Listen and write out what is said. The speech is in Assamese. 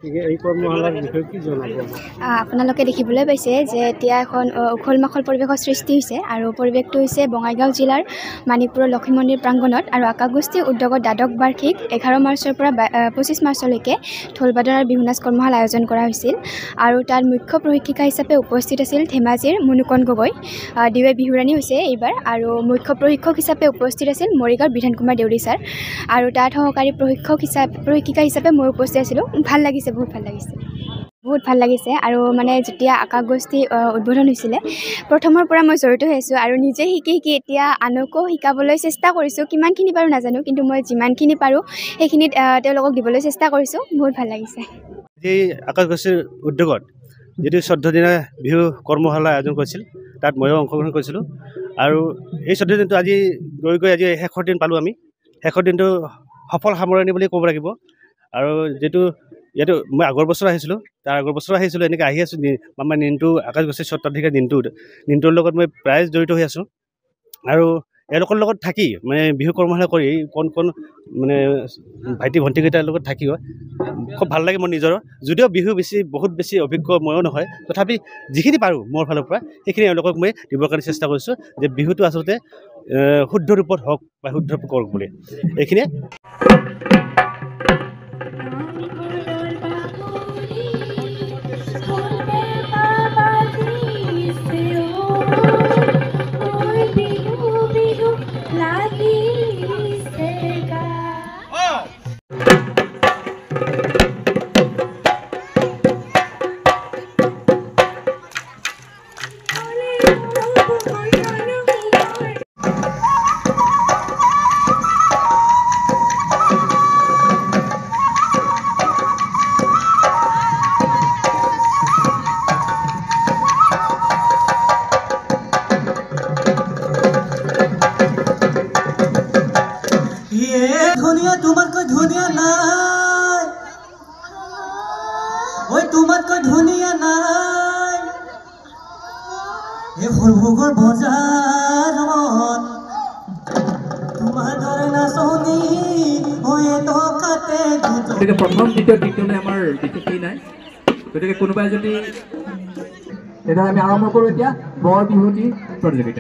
এই কৰ্মশালাৰ বিষয়ে কি জনাব? আপোনালোকে দেখিবলৈ পাইছে যে এতিয়া এখন উখল মাখল পৰিৱেশৰ সৃষ্টি হৈছে আৰু পৰিৱেশটো হৈছে বঙাইগাঁও জিলাৰ মানিকপুৰৰ লক্ষ্মী মন্দিৰ প্ৰাংগণত আৰু আকাশগোষ্ঠী উদ্যোগত দ্বাদশ বাৰ্ষিক 11 মাৰ্চৰ পৰা 25 মাৰ্চলৈকে ঢোল বাদন আৰু বিহু নাচ কৰ্মশালা আয়োজন কৰা হৈছিল আৰু তাত মুখ্য প্ৰশিক্ষিকা হিচাপে উপস্থিত আছিল ধেমাজিৰ মুনুকণ গগৈ দিৱে বিহুৰাণী হৈছে এইবাৰ আৰু মুখ্য প্ৰশিক্ষক হিচাপে উপস্থিত আছিল মৰিগাঁৱৰ বিধান কুমাৰ দেউৰী ছাৰ আৰু তাত সহকাৰী প্ৰশিক্ষিকা হিচাপে মই উপস্থিত আছিলোঁ। ভাল লাগিছে, বহুত ভাল লাগিছে আৰু মানে যেতিয়া আকাশগোষ্ঠী উদ্বোধন হৈছিলে প্ৰথমৰ পৰা মই জড়িত হৈ আছোঁ আৰু নিজে শিকি এতিয়া আনকো শিকাবলৈ চেষ্টা কৰিছোঁ। কিমানখিনি পাৰোঁ নাজানো, কিন্তু মই যিমানখিনি পাৰোঁ সেইখিনিত তেওঁলোকক দিবলৈ চেষ্টা কৰিছোঁ। বহুত ভাল লাগিছে। এই আকাশগোষ্ঠীৰ উদ্যোগত যিটো 14 দিনীয়া বিহু কৰ্মশালা আয়োজন কৰিছিল তাত ময়ো অংশগ্ৰহণ কৰিছিলোঁ আৰু এই 14 দিনটো আজি গৈ আজি শেষৰ দিন পালোঁ। আমি শেষৰ দিনটো সফল সামৰণি বুলি ক'ব লাগিব আৰু যিটো ইয়াতো মই আগৰ বছৰ আহিছিলোঁ, তাৰ আগৰ বছৰ আহিছিলোঁ, এনেকৈ আহি আছোঁ। আমাৰ দিনটো আকাশগোষ্ঠীৰ স্বত্বাধিকাৰ দিনটোৰ লগত মই প্ৰায় জড়িত হৈ আছোঁ আৰু এওঁলোকৰ লগত থাকি মানে বিহু কৰ্মশালা কৰি কণ মানে ভাইটি ভণ্টিকেইটাৰ লগত থাকিও খুব ভাল লাগে মোৰ নিজৰ। যদিও বিহু বহুত বেছি অভিজ্ঞ ময়ো নহয়, তথাপি যিখিনি পাৰোঁ মোৰ ফালৰ পৰা সেইখিনি এওঁলোকক মই দিবৰ কাৰণে চেষ্টা কৰিছোঁ যে বিহুটো আচলতে শুদ্ধ ৰূপত হওক বা শুদ্ধ ৰূপত কৰক বুলি। এইখিনিয়ে। তোমাতকৈ ধুনীয়া নাই এই সৰুভোগৰ বজাৰত তোমাৰ দৰে নাচনি হৈয়ে টকাতে গতিকে প্ৰথম দ্বিতীয় দিনটোলৈ আমাৰ বিশেষেই নাই। গতিকে কোনোবাই যদি তেতিয়া আমি আৰম্ভ কৰোঁ এতিয়া বৰ বিহুতি প্ৰতিযোগিতা।